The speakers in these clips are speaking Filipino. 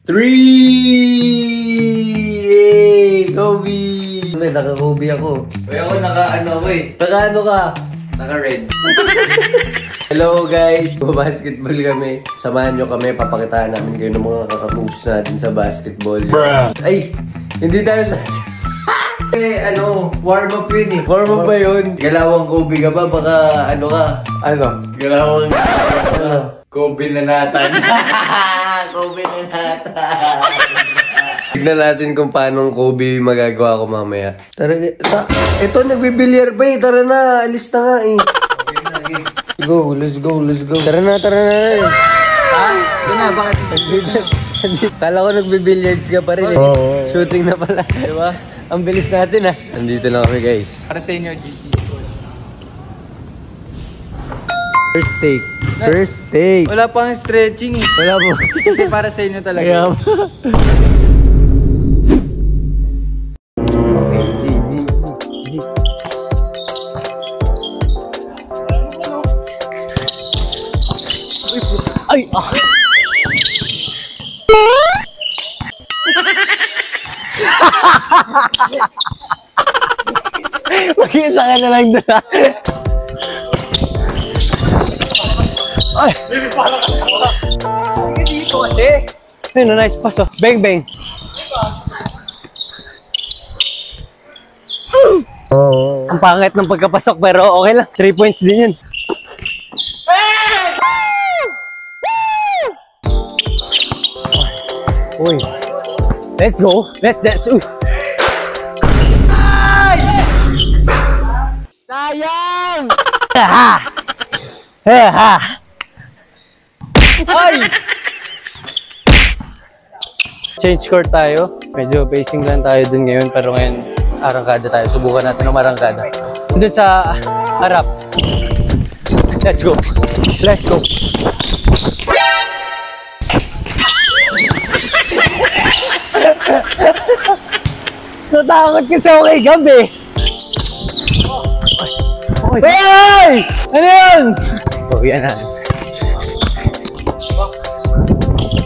Yay! Kobe! May naka-Kobe ako. Uy, ako naka-ano ko eh. Naka-ano ka? Naka-red. Hello guys! Basketball kami. Samahan nyo kami. Papakitaan namin kayo ng mga kakamoves natin sa basketball. Ay! Hindi tayo sa... warm up yun eh. Warm up ba yun? Galawang Kobe ka ba? Baka ano ka? Ano? Galawang Kobe na natan. Kobe na natan. Tignan natin kung paano Kobe magagawa ko mamaya. Tara, ito nagbibilyar ba eh. Tara na, alis na nga eh. Go, let's go, let's go. Tara na eh. Ha? Doon na, bakit? Kala ko nagbibilliards ka pa rin eh. Shooting na pala. Diba? Ang bilis natin ah. Nandito na kami guys. Para sa inyo, GC. First take. First take. Wala pang stretching eh. Wala mo. Kasi para sa inyo talaga. Kaya mo. Okay, G. Ay! Ah! Mag-isa ka na lang doon. Ay! Hindi dito kasi. Ayun, nice pass oh. Bang, bang. Ang pangit ng pagkapasok pero okay lang. 3 points din yun. Uy. Let's go. Let's. Ay! Sayang! Ha! Ha! Ay! Change court tayo. Medyo pacing lang tayo dun ngayon. Pero ngayon, arangkada tayo. Subukan natin ng arangkada. Dun sa harap. Let's go. Let's go. Natakot kasi ako kay Gab eh. Hey! Ano yun? Oh, yan na.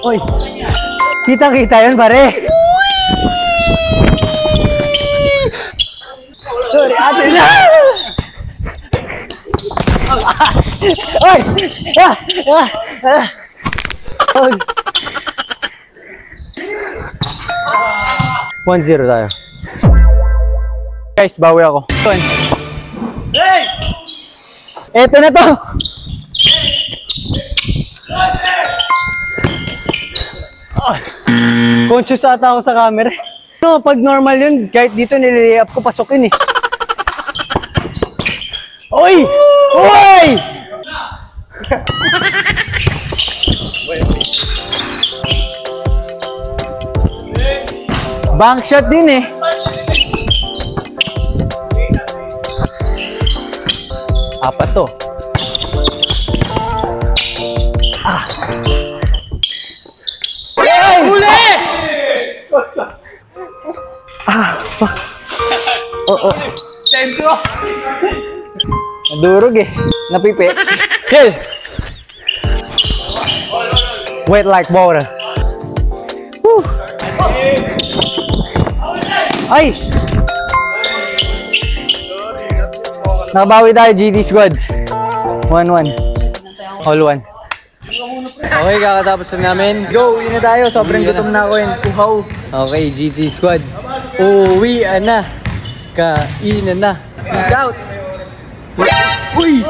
Oy! Kita-kita yun pare. Sorry, ate na! Oy! 1-0 tayo. Guys, bawi ako. Hey! Eto na to! Conscious ata ako sa camera. No, pag normal yun, kahit dito nililay-up ko, pasukin eh. Oy! Oy! Bank shot din eh. Apat to. Ah. Hey! Huli! Oh. Sentro! Nadurog eh. Napipi. Chill! Wet like water. Woo! Ay! Nakabawi tayo, GT squad. 1-1. All 1. Okay, kakatapos na namin. Go, uwi na tayo. Sobrang gutom na ako yun. Uhaw. Okay, GT squad. Uwian na. Kainan na. Peace out. Uy!